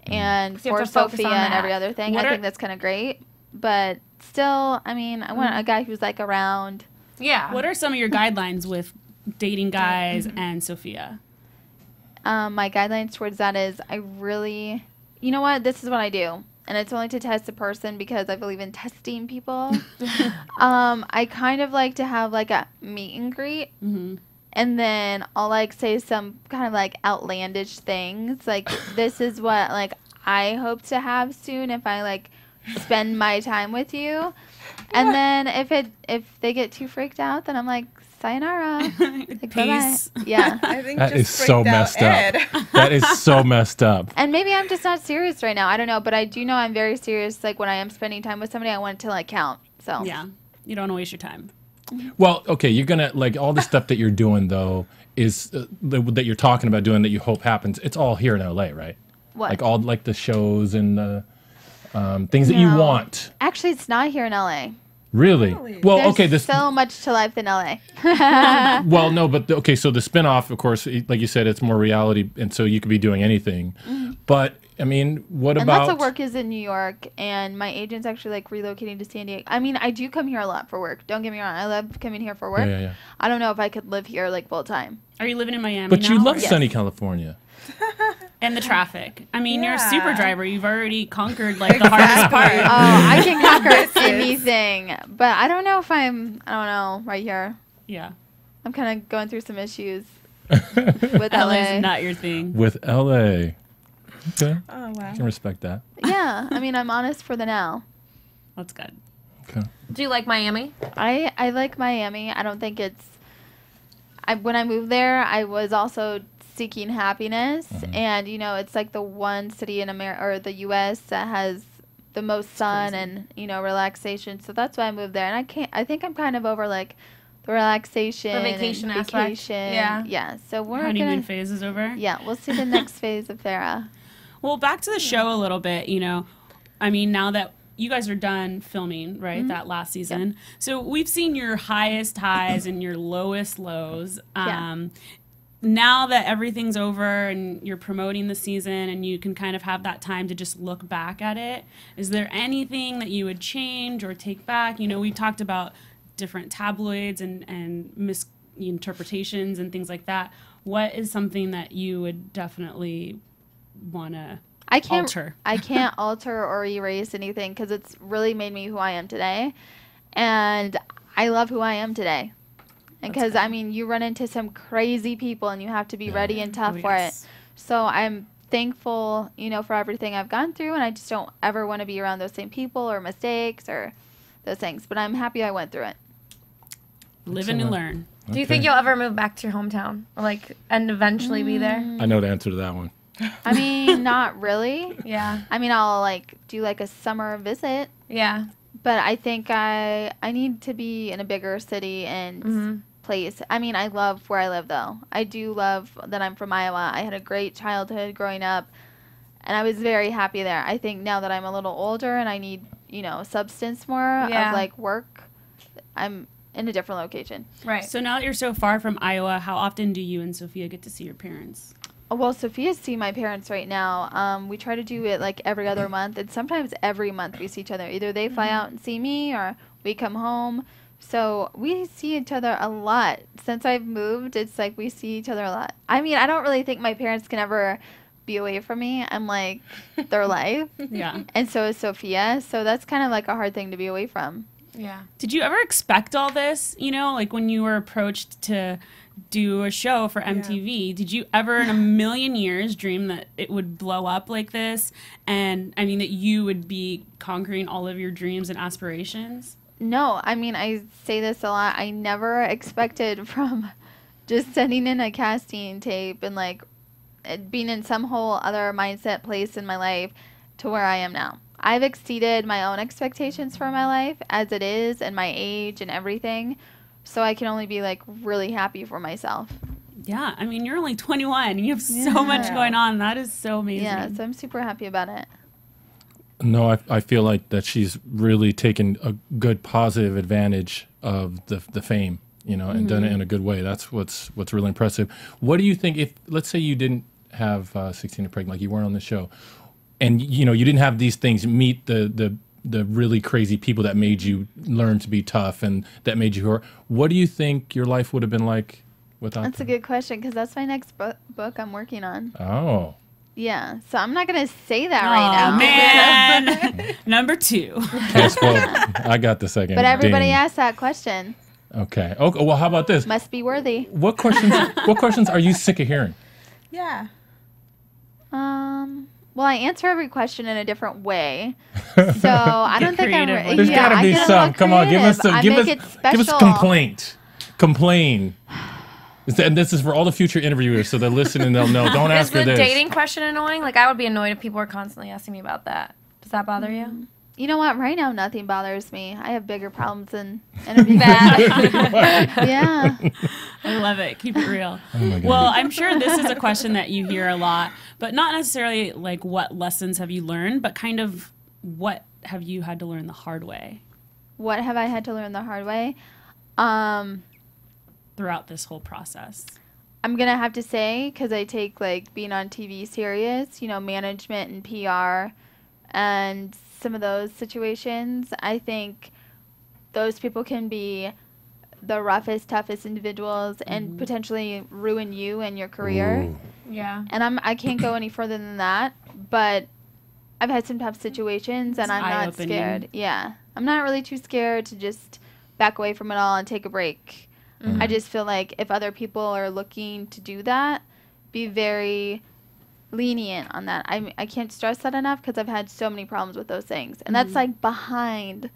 And 'Cause you have for to focus Sophia on and that. every other thing, What I are- think that's kind of great. But still, I mean, I want a guy who's around. Yeah. What are some of your guidelines with dating guys and Sophia? My guidelines towards that is I really, you know what, this is what I do. And it's only to test a person because I believe in testing people. I kind of like to have a meet and greet. Mm-hmm. And then I'll say some kind of outlandish things. This is what I hope to have soon if I spend my time with you. And then if they get too freaked out, then I'm like, sayonara. Peace. Bye-bye. Yeah. I think That is just so freaked out messed Ed. up. That is so messed up. And maybe I'm just not serious right now. I don't know, but I do know I'm very serious. When I am spending time with somebody, I want it to count. So Yeah. You don't want to waste your time. Well, okay, you're gonna all the stuff that you're doing though is that you're talking about doing that you hope happens. It's all here in LA, right? What? All the shows and the things that you No. want. Actually, it's not here in LA. Really? Well, There's okay. This so much to life in LA. well, no, but okay. So the spinoff, of course, like you said, it's more reality, and so you could be doing anything. But I mean, what And about? lots of work is in New York, and my agent's actually relocating to San Diego. I mean, I do come here a lot for work. Don't get me wrong. I love coming here for work. Yeah. I don't know if I could live here full time. Are you living in Miami But now? you love or- sunny California. And the traffic. I mean, you're a Yeah. super driver. You've already conquered the hardest part. Oh, I can conquer anything, but I don't know if I don't know, right here. Yeah. I'm kind of going through some issues with LA's LA. not your thing. With LA. Okay. Oh, wow. I can respect that. Yeah, I mean, I'm honest for the now. That's good. Okay. Do you like Miami? I like Miami. I don't think it's. When I moved there, I was also seeking happiness, and it's the one city in America or the U.S. that has the most sun and relaxation. So that's why I moved there. And I think I'm kind of over the relaxation, The vacation and aspect. vacation. Yeah. Yeah. So we're Honeymoon gonna. phase is over. Yeah, we'll see the next phase of Farrah. Well, back to the show a little bit, you know. I mean, now that you guys are done filming, right, that last season. So we've seen your highest highs and your lowest lows. Now that everything's over and you're promoting the season and you can kind of have that time to just look back at it, is there anything that you would change or take back? You know, we talked about different tabloids and misinterpretations and things like that. What is something that you would definitely want to alter? I can't alter or erase anything because it's really made me who I am today. And I love who I am today. Because, I mean, you run into some crazy people and you have to be ready and tough for it. So I'm thankful, you know, for everything I've gone through. And I just don't ever want to be around those same people or mistakes or those things. But I'm happy I went through it. Live and learn. Do you think you'll ever move back to your hometown? Or like, and eventually be there? I know the answer to that one. I mean, not really. Yeah. I mean, I'll like do like a summer visit. Yeah. But I think I need to be in a bigger city and place. I mean, I love where I live, though. I do love that I'm from Iowa. I had a great childhood growing up, and I was very happy there. I think now that I'm a little older and I need, you know, substance more of, like, work, I'm in a different location. Right. So now that you're so far from Iowa, how often do you and Sophia get to see your parents? Well, Sophia's seeing my parents right now. We try to do it, like, every other month, and sometimes every month we see each other. Either they fly out and see me or we come home. So we see each other a lot. Since I've moved, it's like we see each other a lot. I mean, I don't really think my parents can ever be away from me. I'm like their life. Yeah. And so is Sophia. So that's kind of like a hard thing to be away from. Yeah. Did you ever expect all this? You know, like when you were approached to do a show for MTV, did you ever in a million years dream that it would blow up like this? And I mean, that you would be conquering all of your dreams and aspirations? No, I mean, I say this a lot. I never expected from just sending in a casting tape and like being in some whole other mindset place in my life to where I am now. I've exceeded my own expectations for my life as it is and my age and everything. So I can only be like really happy for myself. Yeah. I mean, you're only 21 and you have so much going on. That is so amazing. Yeah. So I'm super happy about it. No, I feel like that she's really taken a good positive advantage of the fame, you know, and done it in a good way. That's what's really impressive. What do you think if, let's say you didn't have 16 and Pregnant, like you weren't on the show, and, you know, you didn't have these things, meet the really crazy people that made you learn to be tough and that made you hurt. What do you think your life would have been like without That's them? a good question because that's my next book I'm working on. Oh. Yeah, so I'm not going to say that right now. Man. Number 2. Okay, I got the second. But everybody ding. asked that question. Okay. Okay. Well, how about this? Must be worthy. What questions are you sick of hearing? Yeah. Well, I answer every question in a different way, so I don't think I'm. There's got to be some. Come on, give us a complaint. Complain. And this is for all the future interviewers, so they're listening. They'll know. Don't ask her this. Is the dating question annoying? Like, I would be annoyed if people were constantly asking me about that. Does that bother you? You know what? Right now, nothing bothers me. I have bigger problems than interview that. Yeah. I love it. Keep it real. Oh my God. Well, I'm sure this is a question that you hear a lot, but not necessarily like what lessons have you learned, but kind of what have you had to learn the hard way? What have I had to learn the hard way? Throughout this whole process. I'm going to have to say, because I take like being on TV serious, you know, management and PR and some of those situations, I think those people can be the roughest, toughest individuals and potentially ruin you and your career. Ooh. Yeah. And I can't go any further than that, but I've had some tough situations and I'm not scared. Yeah. I'm not really too scared to just back away from it all and take a break. I just feel like if other people are looking to do that, be very lenient on that. I can't stress that enough because I've had so many problems with those things. And that's like behind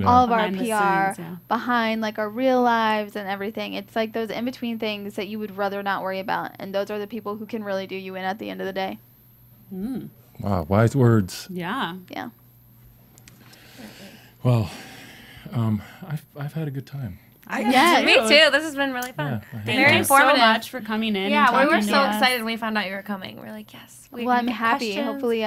all of Behind the our PR, scenes, behind like our real lives and everything. It's like those in-between things that you would rather not worry about. And those are the people who can really do you in at the end of the day. Wow, wise words. Yeah. Yeah. Well, I've had a good time. Yes. Me too. This has been really fun. Thank you so much for coming in. Yeah, and we were talking so to us. excited when we found out you were coming. We were like, yes. Well, I'm happy. Hopefully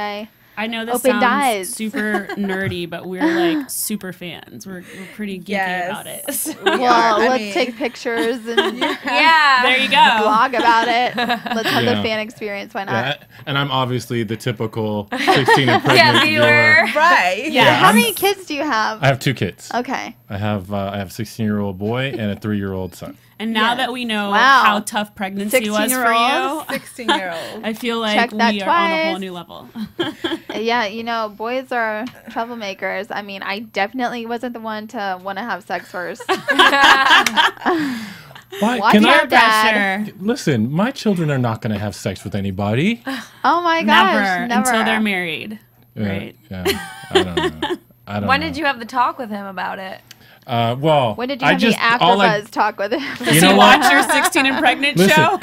I know this opened sounds eyes. super nerdy, but we're like super fans. We're pretty geeky about it. Well, let's take pictures and there you go. blog about it. Let's have the fan experience. Why not? Yeah, and I'm obviously the typical 16 and pregnant viewer. Right. Yeah. How many kids do you have? I have 2 kids. Okay. I have a 16-year-old boy and a 3-year-old son. And now that we know how tough pregnancy was for you, 16-year-old. I feel like Check that we are on a whole twice. new level. Yeah, you know, boys are troublemakers. I mean, I definitely wasn't the one to want to have sex first. Why? Watch Can your I dad. listen? My children are not going to have sex with anybody. Oh my gosh, never. Until they're married, right? Yeah, I don't know. I don't When know. did you have the talk with him about it? Well, When did you have the AfterBuzz talk with him? You know what? Watch your 16 and pregnant Listen, show.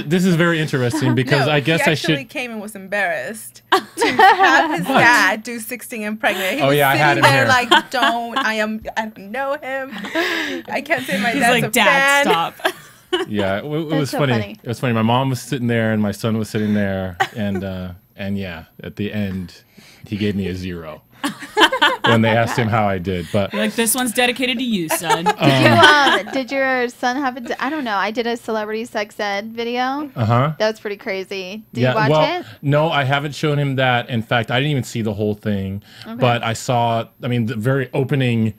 this is very interesting because I guess he I should. actually came and was embarrassed to have his dad do 16 and pregnant. He was I had sitting him there here. like, I don't know him. I can't say my He's dad's like, a Dad, fan. stop. Yeah, it was so funny. funny. It was funny. My mom was sitting there and my son was sitting there, and yeah, at the end, he gave me a 0 when they asked him how I did. But You're like, this one's dedicated to you, son. Did your son have I don't know. I did a celebrity sex ed video. That was pretty crazy. Did you watch it? No, I haven't shown him that. In fact, I didn't even see the whole thing, but I saw. I mean, the very opening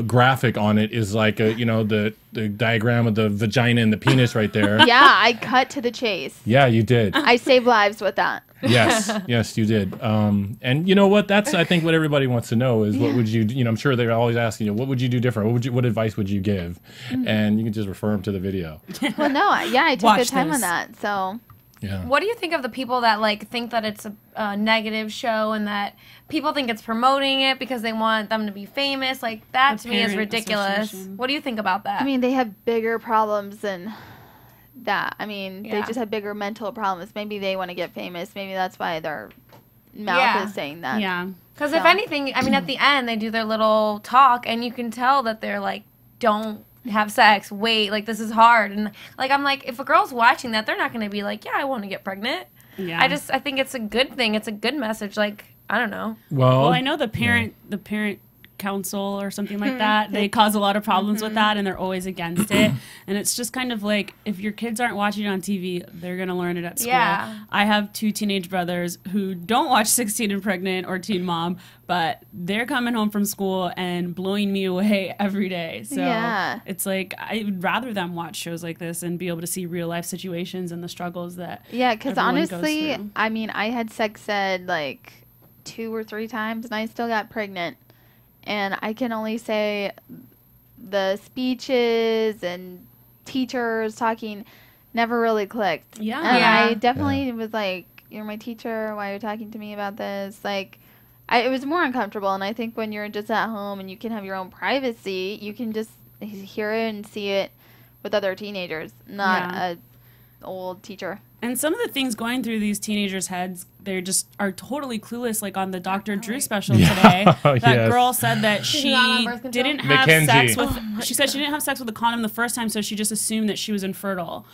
graphic on it is like the diagram of the vagina and the penis right there. Yeah, I cut to the chase. Yeah, you did. I saved lives with that. Yes, you did. And you know what? That's I think what everybody wants to know is what would you? I'm sure they're always asking you, what would you do different? What advice would you give? And you can just refer them to the video. Well, no, I took good time on that. So. Yeah. What do you think of the people that like think that it's a negative show and that people think it's promoting it because they want them to be famous? Like that to me is ridiculous. What do you think about that? I mean, they have bigger problems than that. I mean, they just have bigger mental problems. Maybe they want to get famous. Maybe that's why their mouth is saying that. Yeah. Because if anything, I mean, at the end they do their little talk and you can tell that they're like, don't have sex, wait, like this is hard. And like I'm like, if a girl's watching that, they're not going to be like, yeah, I want to get pregnant. Yeah. I think it's a good thing. It's a good message. Like, I don't know. Well, I know the parent council or something like that, they cause a lot of problems with that and they're always against it. And it's just kind of like, if your kids aren't watching it on TV, they're going to learn it at school. Yeah. I have 2 teenage brothers who don't watch 16 and Pregnant or Teen Mom, but they're coming home from school and blowing me away every day. So it's like, I would rather them watch shows like this and be able to see real life situations and the struggles that because honestly, goes through. I mean, I had sex ed like 2 or 3 times and I still got pregnant. And I can only say the speeches and teachers talking never really clicked. Yeah. And I definitely was like, you're my teacher. Why are you talking to me about this? Like, it was more uncomfortable. And I think when you're just at home and you can have your own privacy, you can just hear it and see it with other teenagers, not a old teacher. And some of the things going through these teenagers' heads, they just are totally clueless. Like on the Dr. Drew special today, that girl said that she didn't have sex with. She said she didn't have sex with a condom the first time, so she just assumed that she was infertile.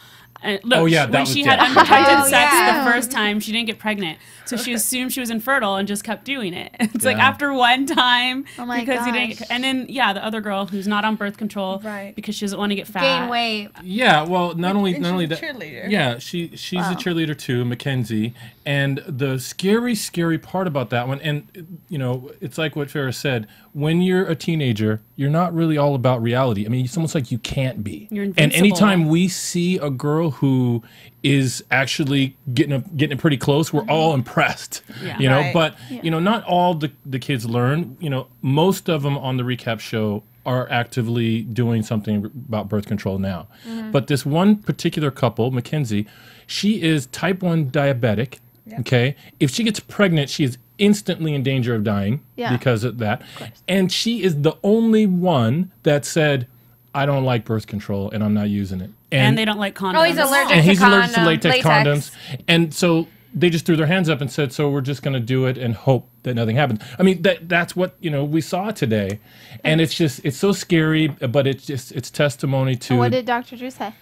And look, when she had unprotected sex the first time, she didn't get pregnant, so she assumed she was infertile and just kept doing it. It's like after one time, because you didn't. And then the other girl who's not on birth control, because she doesn't want to get fat, gain weight. Yeah, well, not only that. Cheerleader. Yeah, she's a cheerleader too, Mackenzie. And the scary part about that one, and it's like what Farrah said. When you're a teenager, you're not really all about reality. I mean, it's almost like you can't be. You're invincible. And anytime we see a girl who is actually getting it pretty close, we're all impressed. Yeah. But not all the kids learn. Most of them on the recap show are actively doing something about birth control now. But this one particular couple, Mackenzie, she is type 1 diabetic. Okay, if she gets pregnant, she is instantly in danger of dying because of that. And she is the only one that said, I don't like birth control and I'm not using it. And they don't like condoms. Oh, he's allergic and to he's allergic to latex latex condoms. And so they just threw their hands up and said, so we're just going to do it and hope that nothing happens. I mean, that's what, we saw today. And it's so scary, but it's testimony to... And what did Dr. Drew say?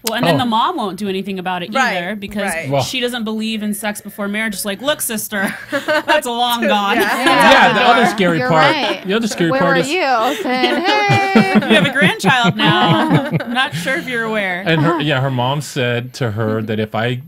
Well, and then the mom won't do anything about it either because Well, she doesn't believe in sex before marriage. It's like, look, sister, that's long gone. Yeah, the other scary You're part. right. The other scary Where part were is... you? Saying, hey. You have a grandchild now. I'm not sure if you're aware. And her mom said to her that if I,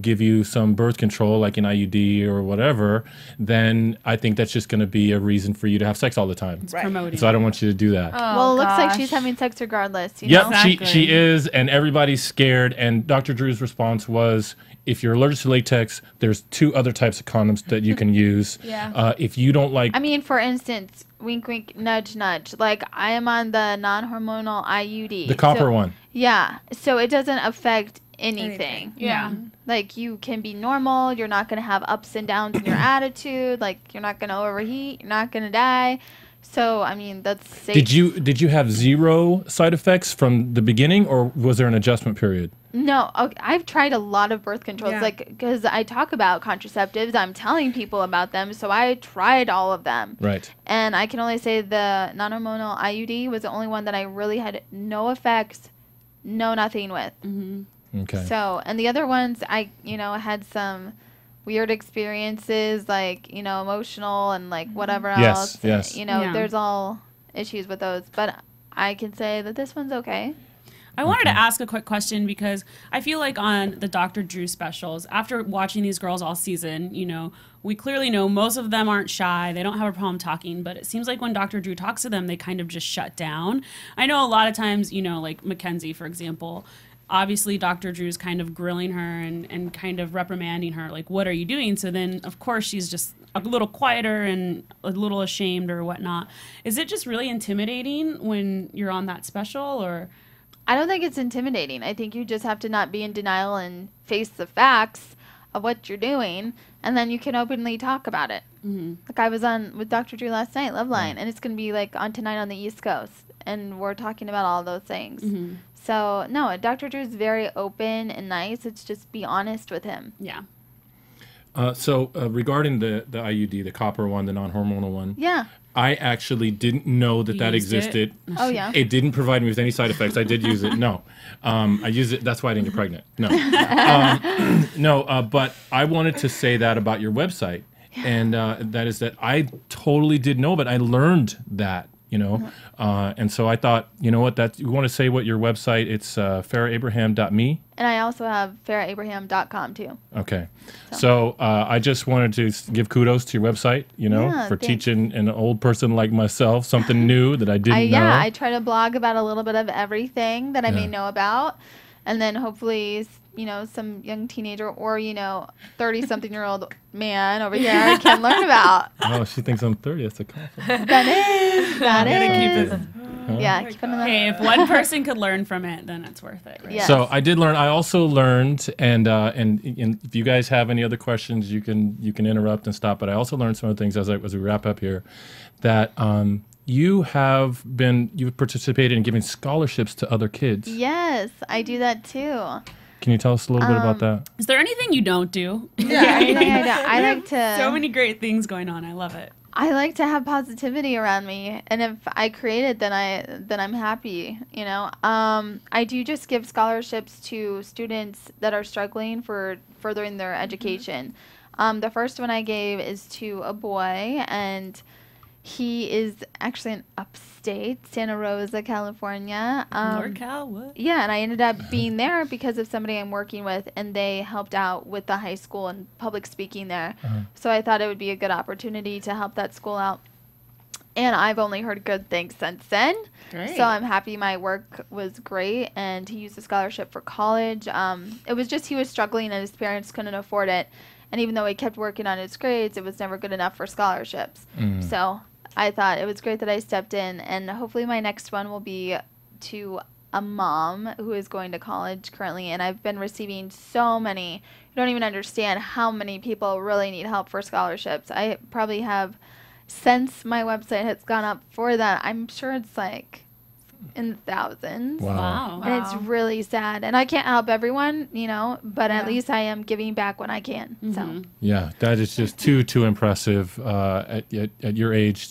give you some birth control, like an IUD or whatever, then I think that's just going to be a reason for you to have sex all the time. It's promoting. So I don't want you to do that. Well, it looks like she's having sex regardless. Yep, Exactly. she is, and everybody's scared. And Dr. Drew's response was, if you're allergic to latex, there's 2 other types of condoms that you can use. If you don't like... I mean, for instance, wink, wink, nudge, nudge. Like, I am on the non-hormonal IUD. The copper one. Yeah. So it doesn't affect anything. Yeah. Like, you can be normal. You're not going to have ups and downs in your attitude. Like, you're not going to overheat. You're not going to die. So, I mean, that's safe. Did you have 0 side effects from the beginning, or was there an adjustment period? No, okay, I've tried a lot of birth controls, like, because I talk about contraceptives, I'm telling people about them, so I tried all of them. Right. And I can only say the non-hormonal IUD was the only one that I really had no effects, no nothing with. Okay. So, and the other ones, I had some weird experiences, like, emotional and, like, whatever else. Yes. There's all issues with those, but I can say that this one's okay. I wanted to ask a quick question because I feel like on the Dr. Drew specials, after watching these girls all season, we clearly know most of them aren't shy. They don't have a problem talking, but it seems like when Dr. Drew talks to them, they kind of just shut down. I know a lot of times, like Mackenzie, for example, obviously Dr. Drew's kind of grilling her and kind of reprimanding her, like, what are you doing? So then, of course, she's just a little quieter and a little ashamed or whatnot. Is it just really intimidating when you're on that special, or... I don't think it's intimidating. I think you just have to not be in denial and face the facts of what you're doing, and then you can openly talk about it. Like, I was on with Dr. Drew last night, Loveline, and it's going to be, like, on tonight on the East Coast, and we're talking about all those things. So, no, Dr. Drew's very open and nice. It's just be honest with him. Yeah. So regarding the IUD, the copper one, the non-hormonal one, Yeah. I actually didn't know that existed. Oh, yeah. It didn't provide me with any side effects. I did use it. No. I used it. That's why I didn't get pregnant. No. But I wanted to say that about your website. And that is that I totally didn't know, but I learned that, and so I thought, you want to say what your website, it's farrahabraham.me. And I also have farrahabraham.com too. Okay. So I just wanted to give kudos to your website, for thanks. teaching an old person like myself something new that I didn't know. Yeah, I try to blog about a little bit of everything that I may know about. And then hopefully, some young teenager or, 30-something-year-old man over here can learn about. Oh, she thinks I'm 30. That's a compliment. That is. Yeah, keep it in the... Hey, if one person could learn from it, then it's worth it. Right? Yes. So I did learn. I also learned, and if you guys have any other questions, you can interrupt and stop. But I also learned some other things as we wrap up here, that you've participated in giving scholarships to other kids. Yes, I do that too. Can you tell us a little bit about that? Is there anything you don't do? I like to... So many great things going on. I love it. I like to have positivity around me, and if I create it, then I'm happy. I do just give scholarships to students that are struggling for furthering their education. The first one I gave is to a boy, and he is actually in upstate Santa Rosa, California. NorCal, what? Yeah, and I ended up being there because of somebody I'm working with, and they helped out with the high school and public speaking there. So I thought it would be a good opportunity to help that school out. And I've only heard good things since then. Great. So I'm happy my work was great, and he used a scholarship for college. It was just he was struggling, and his parents couldn't afford it. And even though he kept working on his grades, it was never good enough for scholarships. So I thought it was great that I stepped in, and hopefully my next one will be to a mom who is going to college currently, and I've been receiving so many. You don't even understand how many people really need help for scholarships. I probably have, since my website has gone up for that, I'm sure it's like in the thousands. Wow. And it's really sad. And I can't help everyone, but at Yeah. least I am giving back when I can. So Yeah, that is just too impressive at your age,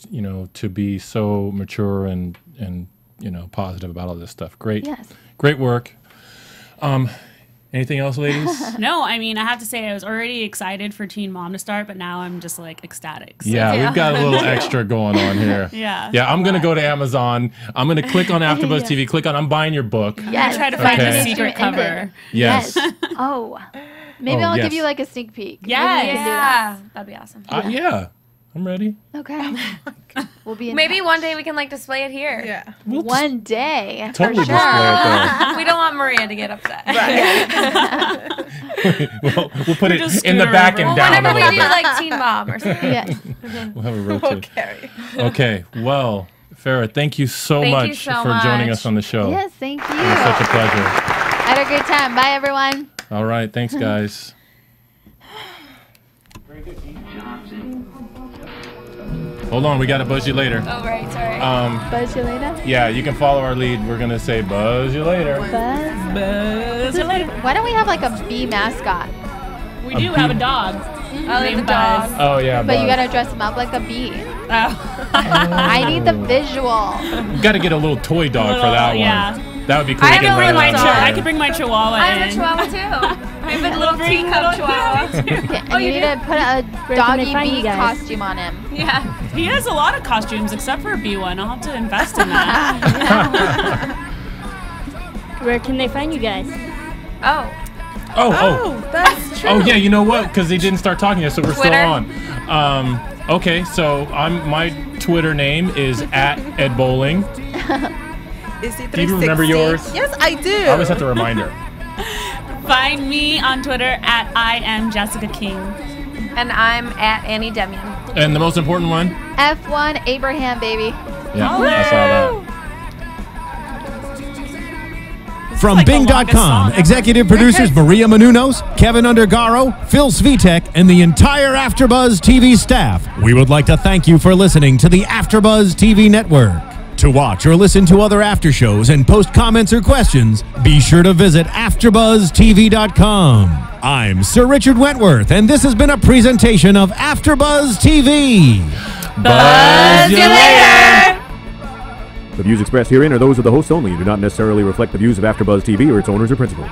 to be so mature and positive about all this stuff. Great. Yes. Great work. Anything else, ladies? No, I mean, I have to say I was already excited for Teen Mom to start, but now I'm just like ecstatic. So. Yeah, we've got a little extra going on here. Yeah. Yeah, I'm going to go to Amazon. I'm going to click on AfterBuzz TV, click on I'm buying your book. Yes. Try to find Okay. the secret cover. Yes. Oh. Maybe Oh, I'll yes. give you like a sneak peek. Yes. Maybe we can do that. Yeah, that'd be awesome. Yeah, I'm ready. Okay. We'll be in Maybe touch. one day we can like display it here. Yeah. One day. Totally for sure. display it there. We don't want Maria to get upset. We'll put it just in the scoot back over. and Well, down a whenever we little do bit. like Teen Mom or something. Yes. We'll have a rotate. Okay. Okay, well, Farrah, thank you so Thank you much so for joining much. us on the show. Yes, thank you. It was such a pleasure. I had a great time. Bye, everyone. All right, thanks, guys. Hold on, we got to buzz you later. Oh, right, sorry. Buzz you later. Yeah, you can follow our lead. We're going to say buzz you later. Buzz. See you later. Why don't we have like a bee mascot? We do have a dog. I like the named dog. Buzz. Oh, yeah, But you buzz. gotta dress him up like a bee. Oh. I need the visual. You got to get a little toy dog for that one. Yeah. That would be cool. I to get don't right really on like there. I could bring my chihuahua I have a in. chihuahua too. I have a little teacup chihuahua. Okay, and you need to put a doggy find bee you guys? costume on him. Yeah. He has a lot of costumes except for a bee one. I'll have to invest in that. Where can they find you guys? Oh. Oh, That's true. Oh, yeah, you know what? Because they didn't start talking yet, so we're Twitter? still on. Okay, so my Twitter name is @EdBowling. Is it Do you remember 360? yours? Yes, I do. I always have to remind her. Find me on Twitter @IamJessicaKing. And I'm Annie Demyan. And the most important one? F1 Abraham, baby. Yeah, I saw that. From like the longest song Bing.com, ever. executive producers Maria Menounos, Kevin Undergaro, Phil Svitek, and the entire AfterBuzz TV staff, we would like to thank you for listening to the AfterBuzz TV network. To watch or listen to other after shows and post comments or questions, be sure to visit AfterBuzzTV.com. I'm Sir Richard Wentworth, and this has been a presentation of AfterBuzz TV. Buzz you later! The views expressed herein are those of the hosts only and do not necessarily reflect the views of AfterBuzz TV or its owners or principals.